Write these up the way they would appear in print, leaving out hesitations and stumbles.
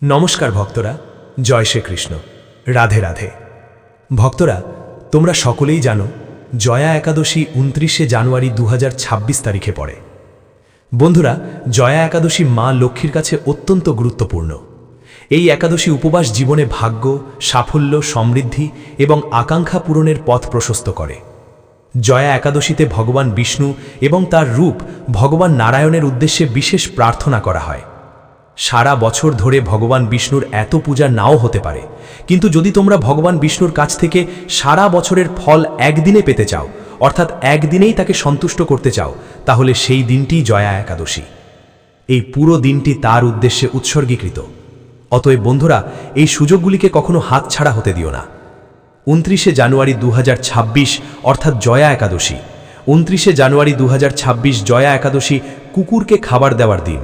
নমস্কার ভক্তরা, জয় শ্রীকৃষ্ণ, রাধে রাধে। ভক্তরা, তোমরা সকলেই জানো জয়া একাদশী 29শে জানুয়ারি 2026 তারিখে পড়ে। বন্ধুরা, জয়া একাদশী মা লক্ষ্মীর কাছে অত্যন্ত গুরুত্বপূর্ণ। এই একাদশী উপবাস জীবনে ভাগ্য, সাফল্য, সমৃদ্ধি এবং আকাঙ্ক্ষা পূরণের পথ প্রশস্ত করে। জয়া একাদশীতে ভগবান বিষ্ণু এবং তার রূপ ভগবান নারায়ণের উদ্দেশ্যে বিশেষ প্রার্থনা করা হয়। সারা বছর ধরে ভগবান বিষ্ণুর এত পূজা নাও হতে পারে, কিন্তু যদি তোমরা ভগবান বিষ্ণুর কাছ থেকে সারা বছরের ফল একদিনে পেতে চাও, অর্থাৎ একদিনেই তাকে সন্তুষ্ট করতে চাও, তাহলে সেই দিনটি জয়া একাদশী। এই পুরো দিনটি তার উদ্দেশ্যে উৎসর্গীকৃত। অতএব বন্ধুরা, এই সুযোগগুলিকে কখনো হাতছাড়া হতে দিও না। 29শে জানুয়ারি 2026 অর্থাৎ জয়া একাদশী। 29শে জানুয়ারি 2026 জয়া একাদশী কুকুরকে খাবার দেওয়ার দিন।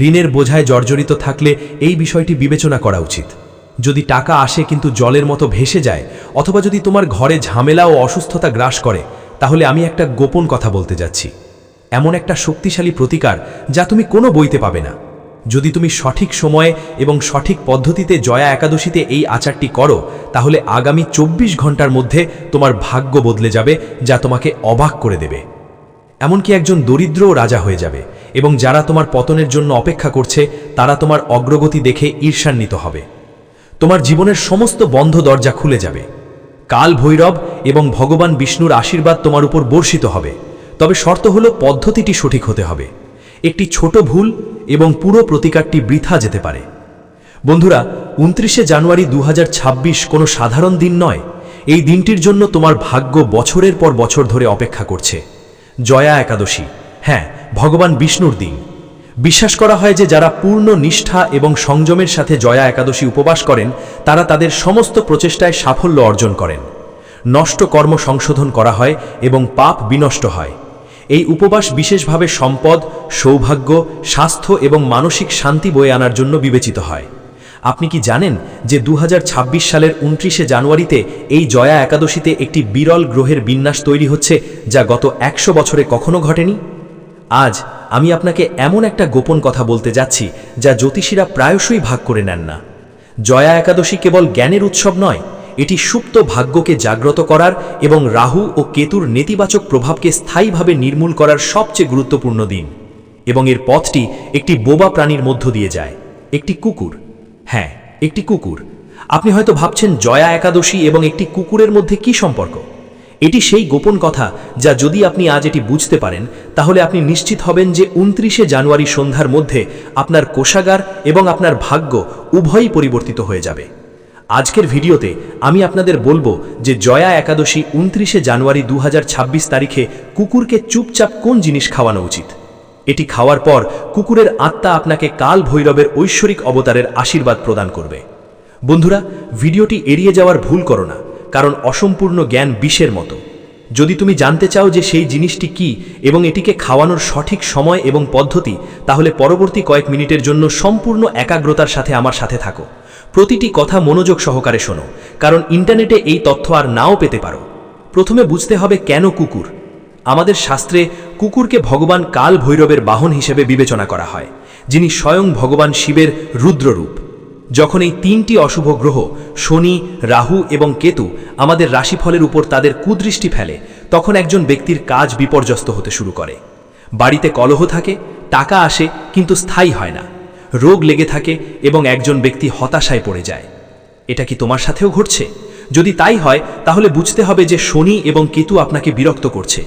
ঋণের বোঝায় জর্জরিত থাকলে এই বিষয়টি বিবেচনা করা উচিত। যদি টাকা আসে কিন্তু জলের মতো ভেসে যায়, অথবা যদি তোমার ঘরে ঝামেলা ও অসুস্থতা গ্রাস করে, তাহলে আমি একটা গোপন কথা বলতে যাচ্ছি। এমন একটা শক্তিশালী প্রতিকার যা তুমি কোনো বইতে পাবে না। যদি তুমি সঠিক সময়ে এবং সঠিক পদ্ধতিতে জয়া একাদশীতে এই আচারটি করো, তাহলে আগামী 24 ঘন্টার মধ্যে তোমার ভাগ্য বদলে যাবে, যা তোমাকে অবাক করে দেবে। এমনকি একজন দরিদ্রও রাজা হয়ে যাবে, এবং যারা তোমার পতনের জন্য অপেক্ষা করছে তারা তোমার অগ্রগতি দেখে ঈর্ষান্বিত হবে। তোমার জীবনের সমস্ত বন্ধ দরজা খুলে যাবে। কাল ভৈরব এবং ভগবান বিষ্ণুর আশীর্বাদ তোমার উপর বর্ষিত হবে। তবে শর্ত হলো পদ্ধতিটি সঠিক হতে হবে। একটি ছোট ভুল এবং পুরো প্রতিকারটি বৃথা যেতে পারে। বন্ধুরা, 29শে জানুয়ারি 2026 কোনো সাধারণ দিন নয়। এই দিনটির জন্য তোমার ভাগ্য বছরের পর বছর ধরে অপেক্ষা করছে। জয়া একাদশী, হ্যাঁ, ভগবান বিষ্ণুর দিন। বিশ্বাস করা হয় যে যারা পূর্ণ নিষ্ঠা এবং সংযমের সাথে জয়া একাদশী উপবাস করেন, তারা তাদের সমস্ত প্রচেষ্টায় সাফল্য অর্জন করেন। নষ্ট কর্ম সংশোধন করা হয় এবং পাপ বিনষ্ট হয়। এই উপবাস বিশেষভাবে সম্পদ, সৌভাগ্য, স্বাস্থ্য এবং মানসিক শান্তি বয়ে আনার জন্য বিবেচিত হয়। আপনি কি জানেন যে 2026 সালের 29শে জানুয়ারিতে এই জয়া একাদশীতে একটি বিরল গ্রহের বিন্যাস তৈরি হচ্ছে, যা গত 100 বছরে কখনো ঘটেনি? আজ আমি আপনাকে এমন একটা গোপন কথা বলতে যাচ্ছি যা জ্যোতিষীরা প্রায়শই ভাগ করে নেন না। জয়া একাদশী কেবল জ্ঞানের উৎসব নয়, এটি সুপ্ত ভাগ্যকে জাগ্রত করার এবং রাহু ও কেতুর নেতিবাচক প্রভাবকে স্থায়ীভাবে নির্মূল করার সবচেয়ে গুরুত্বপূর্ণ দিন। এবং এর পথটি একটি বোবা প্রাণীর মধ্য দিয়ে যায়, একটি কুকুর। হ্যাঁ, একটি কুকুর। আপনি হয়তো ভাবছেন জয়া একাদশী এবং একটি কুকুরের মধ্যে কি সম্পর্ক? এটি সেই গোপন কথা যা যদি আপনি আজ এটি বুঝতে পারেন, তাহলে আপনি নিশ্চিত হবেন যে 29শে জানুয়ারি সন্ধ্যার মধ্যে আপনার কোষাগার এবং আপনার ভাগ্য উভয়ই পরিবর্তিত হয়ে যাবে। আজকের ভিডিওতে আমি আপনাদের বলবো যে জয়া একাদশী 29শে জানুয়ারি 2026 তারিখে কুকুরকে চুপচাপ কোন জিনিস খাওয়ানো উচিত। এটি খাওয়ার পর কুকুরের আত্মা আপনাকে কাল ভৈরবের ঐশ্বরিক অবতারের আশীর্বাদ প্রদান করবে। বন্ধুরা, ভিডিওটি এড়িয়ে যাওয়ার ভুল করো না, কারণ অসম্পূর্ণ জ্ঞান বিষের মতো। যদি তুমি জানতে চাও যে সেই জিনিসটি কি এবং এটিকে খাওয়ানোর সঠিক সময় এবং পদ্ধতি, তাহলে পরবর্তী কয়েক মিনিটের জন্য সম্পূর্ণ একাগ্রতার সাথে আমার সাথে থাকো। প্রতিটি কথা মনোযোগ সহকারে শোনো, কারণ ইন্টারনেটে এই তথ্য আর নাও পেতে পারো। প্রথমে বুঝতে হবে কেন কুকুর। আমাদের শাস্ত্রে কুকুরকে ভগবান কাল ভৈরবের বাহন হিসেবে বিবেচনা করা হয়, যিনি স্বয়ং ভগবান শিবের রুদ্ররূপ। যখন এই তিনটি অশুভ গ্রহ শনি, রাহু এবং কেতু আমাদের রাশিফলের উপর তাদের কুদৃষ্টি ফেলে, তখন একজন ব্যক্তির কাজ বিপর্যস্ত হতে শুরু করে। বাড়িতে কলহ থাকে, টাকা আসে কিন্তু স্থায়ী হয় না, রোগ লেগে থাকে এবং একজন ব্যক্তি হতাশায় পড়ে যায়। এটা কি তোমার সাথেও ঘটছে? যদি তাই হয়, তাহলে বুঝতে হবে যে শনি এবং কেতু আপনাকে বিরক্ত করছে।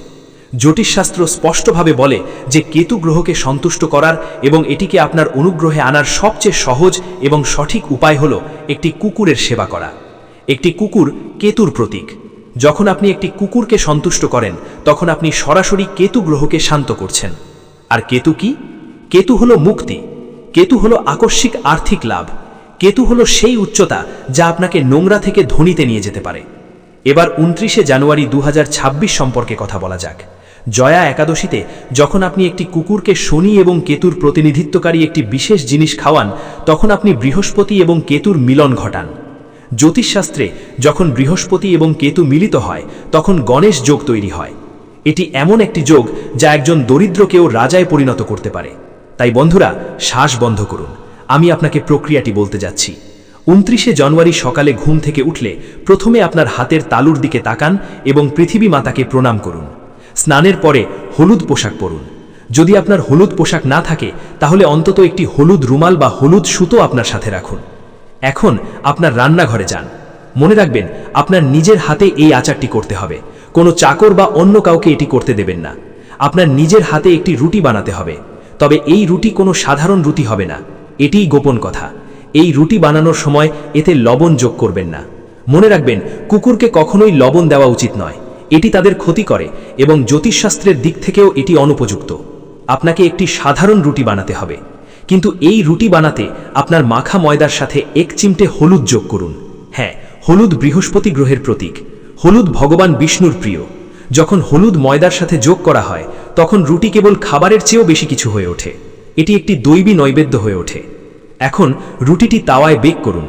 জ্যোতিষশাস্ত্র স্পষ্টভাবে বলে যে কেতু গ্রহকে সন্তুষ্ট করার এবং এটিকে আপনার অনুগ্রহে আনার সবচেয়ে সহজ এবং সঠিক উপায় হল একটি কুকুরের সেবা করা। একটি কুকুর কেতুর প্রতীক। যখন আপনি একটি কুকুরকে সন্তুষ্ট করেন, তখন আপনি সরাসরি কেতু গ্রহকে শান্ত করছেন। আর কেতু কি? কেতু হলো মুক্তি। কেতু হলো আকস্মিক আর্থিক লাভ। কেতু হলো সেই উচ্চতা যা আপনাকে নোংরা থেকে ধনীতে নিয়ে যেতে পারে। এবার 29শে জানুয়ারি 2026 সম্পর্কে কথা বলা যাক। জয়া একাদশীতে যখন আপনি একটি কুকুরকে শনি এবং কেতুর প্রতিনিধিত্বকারী একটি বিশেষ জিনিস খাওয়ান, তখন আপনি বৃহস্পতি এবং কেতুর মিলন ঘটান। জ্যোতিষশাস্ত্রে যখন বৃহস্পতি এবং কেতু মিলিত হয়, তখন গণেশ যোগ তৈরি হয়। এটি এমন একটি যোগ যা একজন দরিদ্রকেও রাজায় পরিণত করতে পারে। তাই বন্ধুরা, শ্বাস বন্ধ করুন, আমি আপনাকে প্রক্রিয়াটি বলতে যাচ্ছি। 29শে জানুয়ারি সকালে ঘুম থেকে উঠলে প্রথমে আপনার হাতের তালুর দিকে তাকান এবং পৃথিবী মাতাকে প্রণাম করুন। স্নানের পরে হলুদ পোশাক পরুন। যদি আপনার হলুদ পোশাক না থাকে তাহলে অন্তত একটি হলুদ রুমাল বা হলুদ সুতো আপনার সাথে রাখুন। এখন আপনার রান্নাঘরে যান। মনে রাখবেন, আপনার নিজের হাতে এই আচারটি করতে হবে। কোনো চাকর বা অন্য কাউকে এটি করতে দেবেন না। আপনার নিজের হাতে একটি রুটি বানাতে হবে। তবে এই রুটি কোনো সাধারণ রুটি হবে না। এটিই গোপন কথা। এই রুটি বানানোর সময় এতে লবণ যোগ করবেন না। মনে রাখবেন, কুকুরকে কখনোই লবণ দেওয়া উচিত নয়। এটি তাদের ক্ষতি করে এবং জ্যোতিষশাস্ত্রের দিক থেকেও এটি অনুপযুক্ত। আপনাকে একটি সাধারণ রুটি বানাতে হবে, কিন্তু এই রুটি বানাতে আপনার মাখা ময়দার সাথে 1 চিমটে হলুদ যোগ করুন। হ্যাঁ, হলুদ বৃহস্পতি গ্রহের প্রতীক। হলুদ ভগবান বিষ্ণুর প্রিয়। যখন হলুদ ময়দার সাথে যোগ করা হয় তখন রুটি কেবল খাবারের চেয়েও বেশি কিছু হয়ে ওঠে। এটি একটি দৈবী নৈবেদ্য হয়ে ওঠে। এখন রুটিটি তাওয়ায় বেক করুন।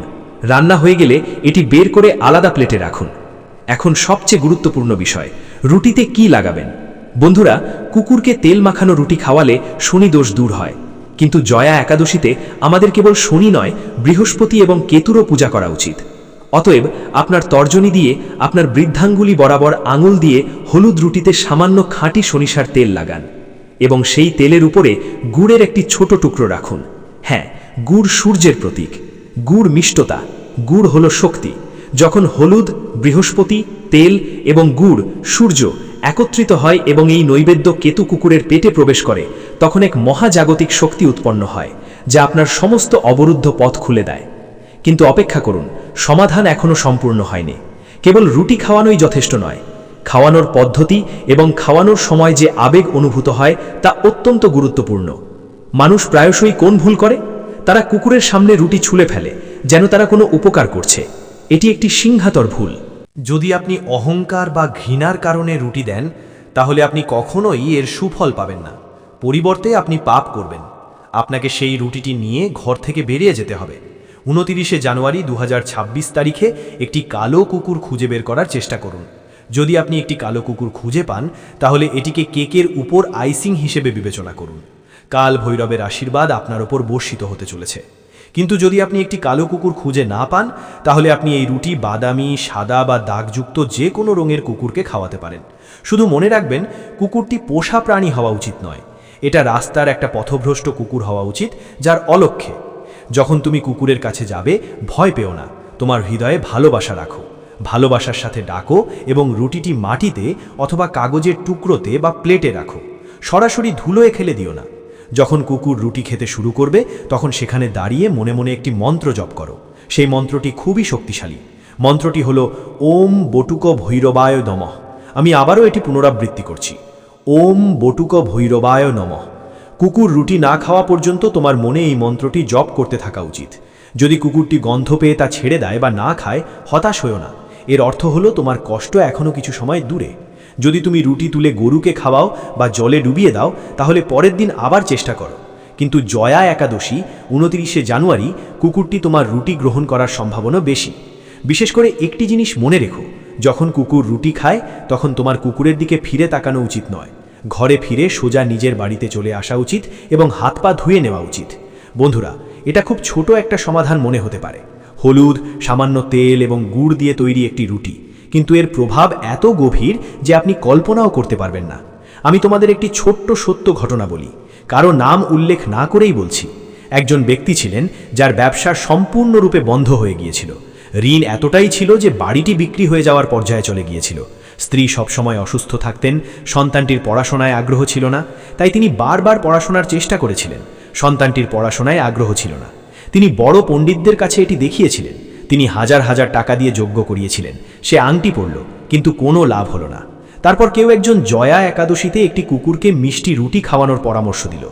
রান্না হয়ে গেলে এটি বের করে আলাদা প্লেটে রাখুন। এখন সবচেয়ে গুরুত্বপূর্ণ বিষয়, রুটিতে কি লাগাবেন। বন্ধুরা, কুকুরকে তেল মাখানো রুটি খাওয়ালে শনি দোষ দূর হয়। কিন্তু জয়া একাদশীতে আমাদের কেবল শনি নয়, বৃহস্পতি এবং কেতুরও পূজা করা উচিত। অতএব আপনার তর্জনী দিয়ে আপনার বৃদ্ধাঙ্গুলি বরাবর আঙুল দিয়ে হলুদ রুটিতে সামান্য খাঁটি সরিষার তেল লাগান এবং সেই তেলের উপরে গুড়ের একটি ছোট টুকরো রাখুন। হ্যাঁ, গুড় সূর্যের প্রতীক। গুড় মিষ্টতা, গুড় হলো শক্তি। যখন হলুদ, বৃহস্পতি, তেল এবং গুড়, সূর্য একত্রিত হয় এবং এই নৈবেদ্য কেতু কুকুরের পেটে প্রবেশ করে, তখন এক মহাজাগতিক শক্তি উৎপন্ন হয় যা আপনার সমস্ত অবরুদ্ধ পথ খুলে দেয়। কিন্তু অপেক্ষা করুন, সমাধান এখনও সম্পূর্ণ হয়নি। কেবল রুটি খাওয়ানোই যথেষ্ট নয়। খাওয়ানোর পদ্ধতি এবং খাওয়ানোর সময় যে আবেগ অনুভূত হয় তা অত্যন্ত গুরুত্বপূর্ণ। মানুষ প্রায়শই কোন ভুল করে? তারা কুকুরের সামনে রুটি ছুঁড়ে ফেলে যেন তারা কোনো উপকার করছে। এটি একটি সিংহাতর ভুল। যদি আপনি অহংকার বা ঘৃণার কারণে রুটি দেন, তাহলে আপনি কখনোই এর সুফল পাবেন না। পরিবর্তে আপনি পাপ করবেন। আপনাকে সেই রুটিটি নিয়ে ঘর থেকে বেরিয়ে যেতে হবে। 29শে জানুয়ারি 2026 তারিখে একটি কালো কুকুর খুঁজে বের করার চেষ্টা করুন। যদি আপনি একটি কালো কুকুর খুঁজে পান, তাহলে এটিকে কেকের উপর আইসিং হিসেবে বিবেচনা করুন। কাল ভৈরবের আশীর্বাদ আপনার ওপর বর্ষিত হতে চলেছে। কিন্তু যদি আপনি একটি কালো কুকুর খুঁজে না পান, তাহলে আপনি এই রুটি বাদামি, সাদা বা দাগযুক্ত যে কোনো রঙের কুকুরকে খাওয়াতে পারেন। শুধু মনে রাখবেন, কুকুরটি পোষা প্রাণী হওয়া উচিত নয়। এটা রাস্তার একটা পথভ্রষ্ট কুকুর হওয়া উচিত, যার অলক্ষ্যে। যখন তুমি কুকুরের কাছে যাবে, ভয় পেও না। তোমার হৃদয়ে ভালোবাসা রাখো। ভালোবাসার সাথে ডাকো এবং রুটিটি মাটিতে অথবা কাগজের টুকরোতে বা প্লেটে রাখো। সরাসরি ধুলোয় ফেলে দিও না। যখন কুকুর রুটি খেতে শুরু করবে, তখন সেখানে দাঁড়িয়ে মনে মনে একটি মন্ত্র জপ করো। সেই মন্ত্রটি খুবই শক্তিশালী। মন্ত্রটি হলো ওম বটুক ভৈরবায় নমঃ। আমি আবারও এটি পুনরাবৃত্তি করছি, ওম বটুক ভৈরবায় নমঃ। কুকুর রুটি না খাওয়া পর্যন্ত তোমার মনে এই মন্ত্রটি জপ করতে থাকা উচিত। যদি কুকুরটি গন্ধ পেয়ে তা ছেড়ে দেয় বা না খায়, হতাশ হও না। এর অর্থ হলো তোমার কষ্ট এখনও কিছু সময় দূরে। যদি তুমি রুটি তুলে গরুকে খাওয়াও বা জলে ডুবিয়ে দাও, তাহলে পরের দিন আবার চেষ্টা করো। কিন্তু জয়া একাদশী 29শে জানুয়ারি কুকুরটি তোমার রুটি গ্রহণ করার সম্ভাবনা বেশি। বিশেষ করে একটি জিনিস মনে রেখো, যখন কুকুর রুটি খায় তখন তোমার কুকুরের দিকে ফিরে তাকানো উচিত নয়। ঘরে ফিরে সোজা নিজের বাড়িতে চলে আসা উচিত এবং হাত পা ধুয়ে নেওয়া উচিত। বন্ধুরা, এটা খুব ছোট একটা সমাধান মনে হতে পারে। হলুদ, সামান্য তেল এবং গুড় দিয়ে তৈরি একটি রুটি, কিন্তু এর প্রভাব এত গভীর যে আপনি কল্পনাও করতে পারবেন না। আমি তোমাদের একটি ছোট্ট সত্য ঘটনা বলি, কারো নাম উল্লেখ না করেই বলছি। একজন ব্যক্তি ছিলেন যার ব্যবসা সম্পূর্ণরূপে বন্ধ হয়ে গিয়েছিল। ঋণ এতটাই ছিল যে বাড়িটি বিক্রি হয়ে যাওয়ার পর্যায়ে চলে গিয়েছিল। স্ত্রী সবসময় অসুস্থ থাকতেন, সন্তানটির পড়াশোনায় আগ্রহ ছিল না, তাই তিনি বারবার পড়াশোনার চেষ্টা করেছিলেন। সন্তানটির পড়াশোনায় আগ্রহ ছিল না। তিনি বড় পণ্ডিতদের কাছে এটি দেখিয়েছিলেন। তিনি হাজার হাজার টাকা দিয়ে যজ্ঞ করিয়েছিলেন। সে আংটি পরল, কিন্তু কোনো লাভ হলো না। তারপর কেউ একজন জয়া একাদশীতে একটি কুকুরকে মিষ্টি রুটি খাওয়ানোর পরামর্শ দিল।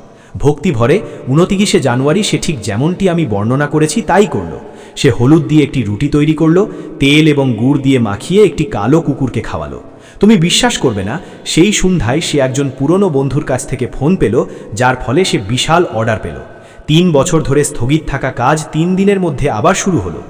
ভক্তি ভরে 29শে জানুয়ারি সে ঠিক যেমনটি আমি বর্ণনা করেছি তাই করল। সে হলুদ দিয়ে একটি রুটি তৈরি করল, তেল এবং গুড় দিয়ে মাখিয়ে একটি কালো কুকুরকে খাওয়ালো। তুমি বিশ্বাস করবে না, সেই সন্ধ্যায় সে একজন পুরনো বন্ধুর কাছ থেকে ফোন পেল, যার ফলে সে বিশাল অর্ডার পেল। 3 বছর ধরে স্থগিত থাকা কাজ 3 দিনের মধ্যে আবার শুরু হলো।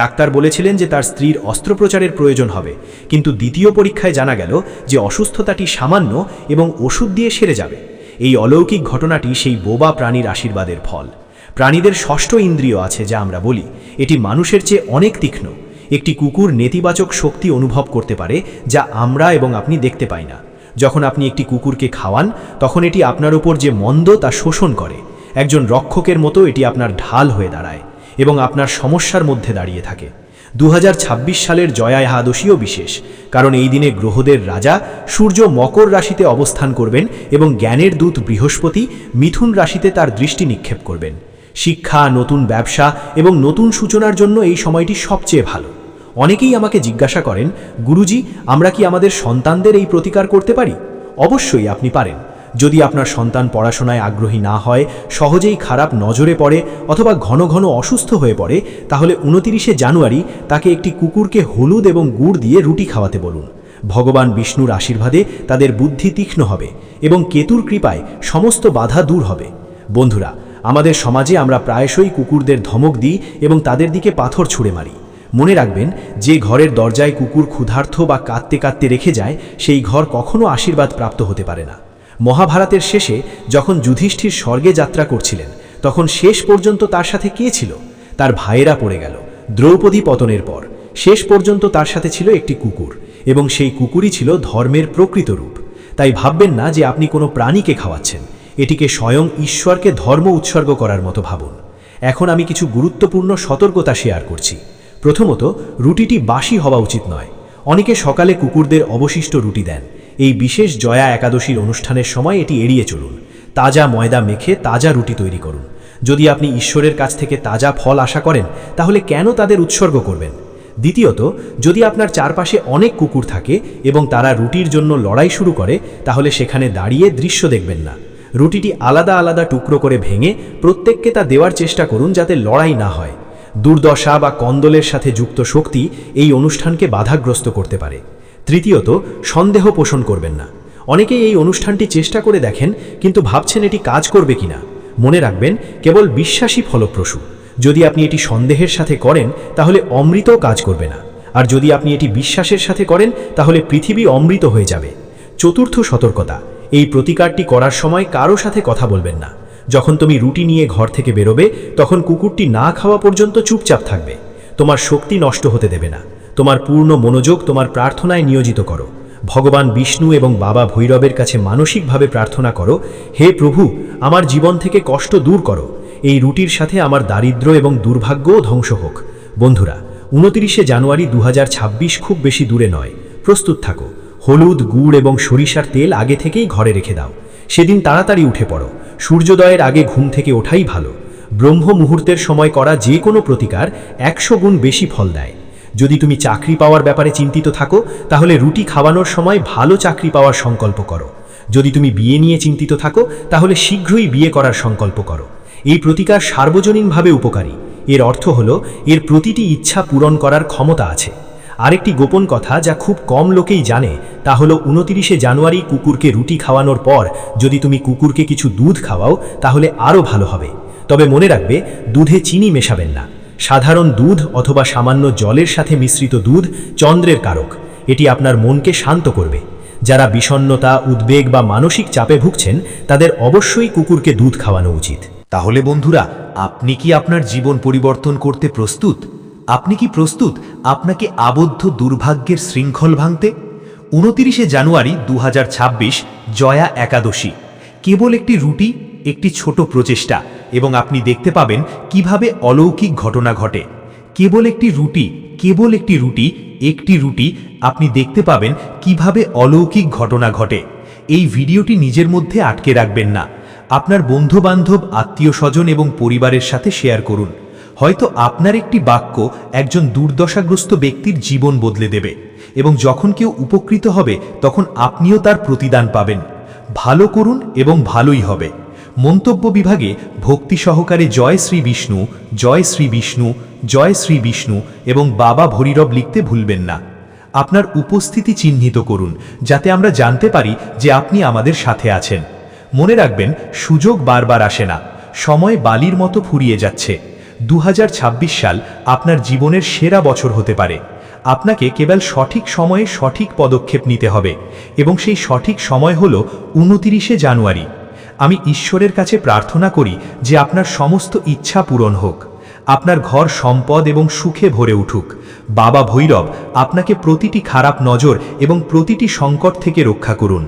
ডাক্তার বলেছিলেন যে তার স্ত্রীর অস্ত্রোপচারের প্রয়োজন হবে, কিন্তু দ্বিতীয় পরীক্ষায় জানা গেল যে অসুস্থতাটি সামান্য এবং ওষুধ দিয়ে সেরে যাবে। এই অলৌকিক ঘটনাটি সেই বোবা প্রাণীর আশীর্বাদের ফল। প্রাণীদের ষষ্ঠ ইন্দ্রিয় আছে যা আমরা বলি, এটি মানুষের চেয়ে অনেক তীক্ষ্ণ। একটি কুকুর নেতিবাচক শক্তি অনুভব করতে পারে যা আমরা এবং আপনি দেখতে পাই না। যখন আপনি একটি কুকুরকে খাওয়ান তখন এটি আপনার উপর যে মন্দ তা শোষণ করে। একজন রক্ষকের মতো এটি আপনার ঢাল হয়ে দাঁড়ায় এবং আপনার সমস্যার মধ্যে দাঁড়িয়ে থাকে। 2026 সালের জয়া একাদশীও বিশেষ, কারণ এই দিনে গ্রহদের রাজা সূর্য মকর রাশিতে অবস্থান করবেন এবং জ্ঞানের দূত বৃহস্পতি মিথুন রাশিতে তার দৃষ্টি নিক্ষেপ করবেন। শিক্ষা, নতুন ব্যবসা এবং নতুন সূচনার জন্য এই সময়টি সবচেয়ে ভালো। অনেকেই আমাকে জিজ্ঞাসা করেন, গুরুজি, আমরা কি আমাদের সন্তানদের এই প্রতিকার করতে পারি? অবশ্যই আপনি পারেন। যদি আপনার সন্তান পড়াশোনায় আগ্রহী না হয়, সহজেই খারাপ নজরে পড়ে অথবা ঘন ঘন অসুস্থ হয়ে পড়ে, তাহলে 29শে জানুয়ারি তাকে একটি কুকুরকে হলুদ এবং গুড় দিয়ে রুটি খাওয়াতে বলুন। ভগবান বিষ্ণুর আশীর্বাদে তাদের বুদ্ধি তীক্ষ্ণ হবে এবং কেতুর কৃপায় সমস্ত বাধা দূর হবে। বন্ধুরা, আমাদের সমাজে আমরা প্রায়শই কুকুরদের ধমক দিই এবং তাদের দিকে পাথর ছুঁড়ে মারি। মনে রাখবেন, যে ঘরের দরজায় কুকুর ক্ষুধার্ত বা কাঁদতে কাঁদতে রেখে যায়, সেই ঘর কখনো আশীর্বাদ প্রাপ্ত হতে পারে না। মহাভারতের শেষে যখন যুধিষ্ঠির স্বর্গে যাত্রা করছিলেন, তখন শেষ পর্যন্ত তার সাথে কে ছিল? তার ভাইয়েরা পড়ে গেল। দ্রৌপদী পতনের পর শেষ পর্যন্ত তার সাথে ছিল একটি কুকুর, এবং সেই কুকুরই ছিল ধর্মের প্রকৃত রূপ। তাই ভাববেন না যে আপনি কোনো প্রাণীকে খাওয়াচ্ছেন, এটিকে স্বয়ং ঈশ্বরকে ধর্ম উৎসর্গ করার মতো ভাবুন। এখন আমি কিছু গুরুত্বপূর্ণ সতর্কতা শেয়ার করছি। প্রথমত, রুটিটি বাসি হওয়া উচিত নয়। অনেকে সকালে কুকুরদের অবশিষ্ট রুটি দেন। এই বিশেষ জয়া একাদশীর অনুষ্ঠানের সময় এটি এড়িয়ে চলুন। তাজা ময়দা মেখে তাজা রুটি তৈরি করুন। যদি আপনি ঈশ্বরের কাছ থেকে তাজা ফল আশা করেন, তাহলে কেন তাদের উৎসর্গ করবেন? দ্বিতীয়ত, যদি আপনার চারপাশে অনেক কুকুর থাকে এবং তারা রুটির জন্য লড়াই শুরু করে, তাহলে সেখানে দাঁড়িয়ে দৃশ্য দেখবেন না। রুটিটি আলাদা আলাদা টুকরো করে ভেঙে প্রত্যেককে তা দেওয়ার চেষ্টা করুন, যাতে লড়াই না হয়। দুর্দশা বা কন্দলের সাথে যুক্ত শক্তি এই অনুষ্ঠানকে বাধাগ্রস্ত করতে পারে। তৃতীয়ত, সন্দেহ পোষণ করবেন না। অনেকেই এই অনুষ্ঠানটি চেষ্টা করে দেখেন, কিন্তু ভাবছেন এটি কাজ করবে কিনা। মনে রাখবেন, কেবল বিশ্বাসী ফলপ্রসূ। যদি আপনি এটি সন্দেহের সাথে করেন, তাহলে অমৃতও কাজ করবে না। আর যদি আপনি এটি বিশ্বাসের সাথে করেন, তাহলে পৃথিবী অমৃত হয়ে যাবে। চতুর্থ সতর্কতা, এই প্রতিকারটি করার সময় কারো সাথে কথা বলবেন না। যখন তুমি রুটি নিয়ে ঘর থেকে বেরোবে, তখন কুকুরটি না খাওয়া পর্যন্ত চুপচাপ থাকবে। তোমার শক্তি নষ্ট হতে দেবে না। তোমার পূর্ণ মনোযোগ তোমার প্রার্থনায় নিয়োজিত করো। ভগবান বিষ্ণু এবং বাবা ভৈরবের কাছে মানসিকভাবে প্রার্থনা করো, হে প্রভু, আমার জীবন থেকে কষ্ট দূর করো। এই রুটির সাথে আমার দারিদ্র্য এবং দুর্ভাগ্যও ধ্বংস হোক। বন্ধুরা, 29শে জানুয়ারি 2026 খুব বেশি দূরে নয়। প্রস্তুত থাকো। হলুদ, গুড় এবং সরিষার তেল আগে থেকেই ঘরে রেখে দাও। সেদিন তাড়াতাড়ি উঠে পড়ো। সূর্যোদয়ের আগে ঘুম থেকে ওঠাই ভালো। ব্রহ্ম মুহূর্তের সময় করা যে কোনো প্রতিকার 100 গুণ বেশি ফল দেয়। যদি তুমি চাকরি পাওয়ার ব্যাপারে চিন্তিত থাকো, তাহলে রুটি খাওয়ানোর সময় ভালো চাকরি পাওয়ার সংকল্প করো। যদি তুমি বিয়ে নিয়ে চিন্তিত থাকো, তাহলে শীঘ্রই বিয়ে করার সংকল্প করো। এই প্রতিকার সার্বজনীনভাবে উপকারী। এর অর্থ হলো, এর প্রতিটি ইচ্ছা পূরণ করার ক্ষমতা আছে। আরেকটি গোপন কথা যা খুব কম লোকেই জানে, তা হলো 29শে জানুয়ারি কুকুরকে রুটি খাওয়ানোর পর যদি তুমি কুকুরকে কিছু দুধ খাওয়াও, তাহলে আরও ভালো হবে। তবে মনে রাখবে, দুধে চিনি মেশাবেন না। সাধারণ দুধ অথবা সামান্য জলের সাথে মিশ্রিত দুধ চন্দ্রের কারক। এটি আপনার মনকে শান্ত করবে। যারা বিষণ্ণতা, উদ্বেগ বা মানসিক চাপে ভুগছেন, তাদের অবশ্যই কুকুরকে দুধ খাওয়ানো উচিত। তাহলে বন্ধুরা, আপনি কি আপনার জীবন পরিবর্তন করতে প্রস্তুত? আপনি কি প্রস্তুত আপনাকে আবদ্ধ দুর্ভাগ্যের শৃঙ্খল ভাঙতে? 29শে জানুয়ারি 2026 জয়া একাদশী। কেবল একটি রুটি, একটি ছোট প্রচেষ্টা, এবং আপনি দেখতে পাবেন কিভাবে অলৌকিক ঘটনা ঘটে। কেবল একটি রুটি, কেবল একটি রুটি, একটি রুটি, আপনি দেখতে পাবেন কিভাবে অলৌকিক ঘটনা ঘটে। এই ভিডিওটি নিজের মধ্যে আটকে রাখবেন না। আপনার বন্ধুবান্ধব, আত্মীয় স্বজন এবং পরিবারের সাথে শেয়ার করুন। হয়তো আপনার একটি বাক্য একজন দুর্দশাগ্রস্ত ব্যক্তির জীবন বদলে দেবে, এবং যখন কেউ উপকৃত হবে, তখন আপনিও তার প্রতিদান পাবেন। ভালো করুন এবং ভালোই হবে। মন্তব্য বিভাগে ভক্তি সহকারে জয় শ্রী বিষ্ণু, জয় শ্রী বিষ্ণু, জয় শ্রী বিষ্ণু এবং বাবা ভৈরব লিখতে ভুলবেন না। আপনার উপস্থিতি চিহ্নিত করুন, যাতে আমরা জানতে পারি যে আপনি আমাদের সাথে আছেন। মনে রাখবেন, সুযোগ বারবার আসে না, সময় বালির মতো ফুরিয়ে যাচ্ছে। 2026 সাল আপনার জীবনের সেরা বছর হতে পারে। আপনাকে কেবল সঠিক সময়ে সঠিক পদক্ষেপ নিতে হবে, এবং সেই সঠিক সময় হলো 29শে জানুয়ারি। আমি ঈশ্বরের কাছে প্রার্থনা করি যে আপনার সমস্ত ইচ্ছা পূরণ হোক, আপনার ঘর সম্পদ এবং সুখে ভরে উঠুক। বাবা ভৈরব আপনাকে প্রতিটি খারাপ নজর এবং প্রতিটি সংকট থেকে রক্ষা করুন।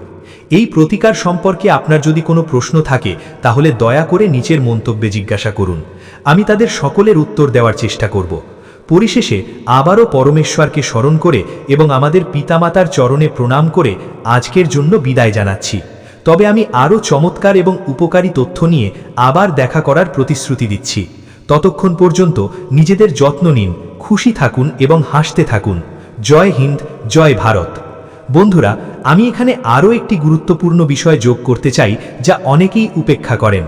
এই প্রতিকার সম্পর্কে আপনার যদি কোনো প্রশ্ন থাকে তাহলে দয়া করে নিচের মন্তব্যে জিজ্ঞাসা করুন, আমি তাদের সকলের উত্তর দেওয়ার চেষ্টা করব। পরিশেষে আবারও পরমেশ্বরকে স্মরণ করে এবং আমাদের পিতামাতার চরণে প্রণাম করে আজকের জন্য বিদায় জানাচ্ছি। তবে আমি আরও চমৎকার এবং উপকারী তথ্য নিয়ে আবার দেখা করার প্রতিশ্রুতি দিচ্ছি। ততক্ষণ পর্যন্ত নিজেদের যত্ন নিন, খুশি থাকুন এবং হাসতে থাকুন। জয় হিন্দ, জয় ভারত। বন্ধুরা, আমি এখানে আরও একটি গুরুত্বপূর্ণ বিষয় যোগ করতে চাই যা অনেকেই উপেক্ষা করেন।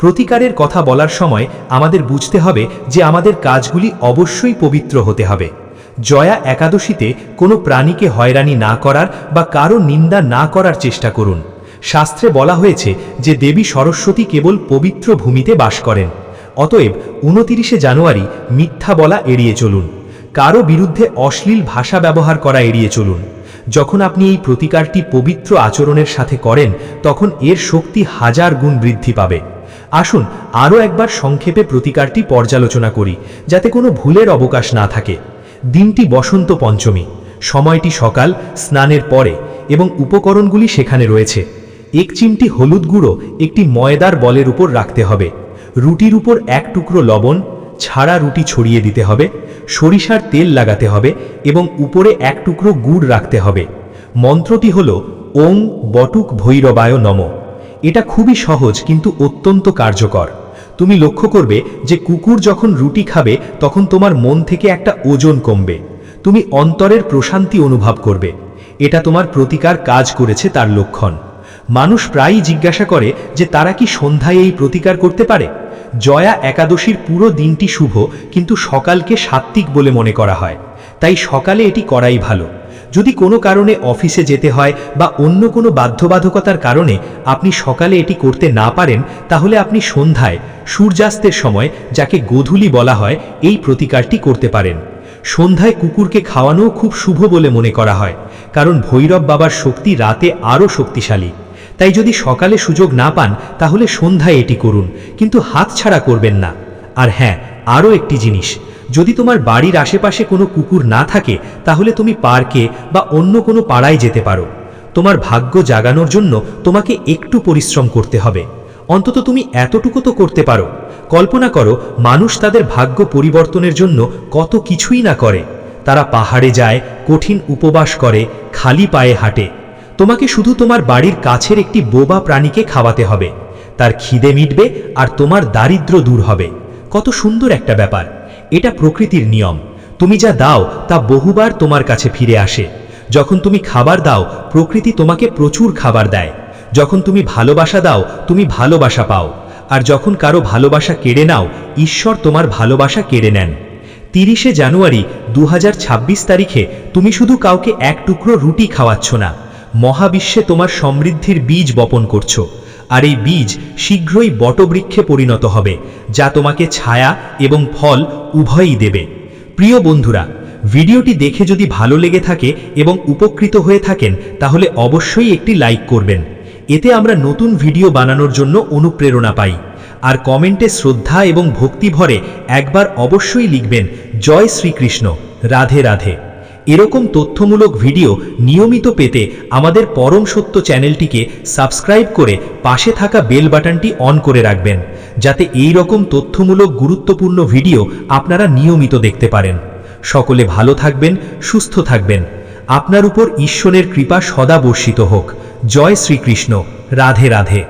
প্রতিকারের কথা বলার সময় আমাদের বুঝতে হবে যে আমাদের কাজগুলি অবশ্যই পবিত্র হতে হবে। জয়া একাদশীতে কোনো প্রাণীকে হয়রানি না করার বা কারো নিন্দা না করার চেষ্টা করুন। শাস্ত্রে বলা হয়েছে যে দেবী সরস্বতী কেবল পবিত্র ভূমিতে বাস করেন। অতএব 29শে জানুয়ারি মিথ্যা বলা এড়িয়ে চলুন, কারো বিরুদ্ধে অশ্লীল ভাষা ব্যবহার করা এড়িয়ে চলুন। যখন আপনি এই প্রতিকারটি পবিত্র আচরণের সাথে করেন তখন এর শক্তি 1000 গুণ বৃদ্ধি পাবে। আসুন আরও একবার সংক্ষেপে প্রতিকারটি পর্যালোচনা করি যাতে কোনো ভুলের অবকাশ না থাকে। দিনটি বসন্ত পঞ্চমী, সময়টি সকাল স্নানের পরে এবং উপকরণগুলি সেখানে রয়েছে। 1 চিমটি হলুদ গুঁড়ো একটি ময়দার বলের উপর রাখতে হবে। রুটির উপর 1 টুকরো লবণ ছাড়া রুটি ছড়িয়ে দিতে হবে। সরিষার তেল লাগাতে হবে এবং উপরে 1 টুকরো গুড় রাখতে হবে। মন্ত্রটি হল ওং বটুক ভৈরবায় নমঃ। এটা খুবই সহজ কিন্তু অত্যন্ত কার্যকর। তুমি লক্ষ্য করবে যে কুকুর যখন রুটি খাবে তখন তোমার মন থেকে একটা ওজন কমবে। তুমি অন্তরের প্রশান্তি অনুভব করবে। এটা তোমার প্রতিকার কাজ করেছে তার লক্ষণ। মানুষ প্রায়ই জিজ্ঞাসা করে যে তারা কি সন্ধ্যায় এই প্রতিকার করতে পারে। জয়া একাদশীর পুরো দিনটি শুভ, কিন্তু সকালকে সাত্ত্বিক বলে মনে করা হয়, তাই সকালে এটি করাই ভালো। যদি কোনো কারণে অফিসে যেতে হয় বা অন্য কোনো বাধ্যবাধকতার কারণে আপনি সকালে এটি করতে না পারেন, তাহলে আপনি সন্ধ্যায় সূর্যাস্তের সময়, যাকে গোধূলি বলা হয়, এই প্রতিকারটি করতে পারেন। সন্ধ্যায় কুকুরকে খাওয়ানোও খুব শুভ বলে মনে করা হয়, কারণ ভৈরব বাবার শক্তি রাতে আরও শক্তিশালী। তাই যদি সকালে সুযোগ না পান তাহলে সন্ধ্যায় এটি করুন, কিন্তু হাতছাড়া করবেন না। আর হ্যাঁ, আরও একটি জিনিস, যদি তোমার বাড়ির আশেপাশে কোনো কুকুর না থাকে তাহলে তুমি পার্কে বা অন্য কোনো পাড়ায় যেতে পারো। তোমার ভাগ্য জাগানোর জন্য তোমাকে একটু পরিশ্রম করতে হবে, অন্তত তুমি এতটুকু তো করতে পারো। কল্পনা করো, মানুষ তাদের ভাগ্য পরিবর্তনের জন্য কত কিছুই না করে। তারা পাহাড়ে যায়, কঠিন উপবাস করে, খালি পায়ে হাঁটে। তোমাকে শুধু তোমার বাড়ির কাছের একটি বোবা প্রাণীকে খাওয়াতে হবে, তার খিদে মিটবে আর তোমার দারিদ্র্য দূর হবে। কত সুন্দর একটা ব্যাপার! এটা প্রকৃতির নিয়ম। তুমি যা দাও তা বহুবার তোমার কাছে ফিরে আসে। যখন তুমি খাবার দাও, প্রকৃতি তোমাকে প্রচুর খাবার দেয়। যখন তুমি ভালোবাসা দাও, তুমি ভালোবাসা পাও। আর যখন কারো ভালোবাসা কেড়ে নাও, ঈশ্বর তোমার ভালোবাসা কেড়ে নেন। 30শে জানুয়ারি 2026 তারিখে তুমি শুধু কাউকে 1 টুকরো রুটি খাওয়াচ্ছ না, মহাবিশ্বে তোমার সমৃদ্ধির বীজ বপন করছো। আর এই বীজ শীঘ্রই বটবৃক্ষে পরিণত হবে, যা তোমাকে ছায়া এবং ফল উভয়ই দেবে। প্রিয় বন্ধুরা, ভিডিওটি দেখে যদি ভালো লেগে থাকে এবং উপকৃত হয়ে থাকেন তাহলে অবশ্যই একটি লাইক করবেন। এতে আমরা নতুন ভিডিও বানানোর জন্য অনুপ্রেরণা পাই। আর কমেন্টে শ্রদ্ধা এবং ভক্তি ভরে একবার অবশ্যই লিখবেন, জয় শ্রীকৃষ্ণ, রাধে রাধে। এরকম তথ্যমূলক ভিডিও নিয়মিত পেতে আমাদের পরম সত্য চ্যানেলটিকে সাবস্ক্রাইব করে পাশে থাকা বেল বাটনটি অন করে রাখবেন, যাতে এই রকম তথ্যমূলক গুরুত্বপূর্ণ ভিডিও আপনারা নিয়মিত দেখতে পারেন। সকলে ভালো থাকবেন, সুস্থ থাকবেন। আপনার উপর ঈশ্বরের কৃপা সদা বর্ষিত হোক। জয় শ্রীকৃষ্ণ, রাধে রাধে।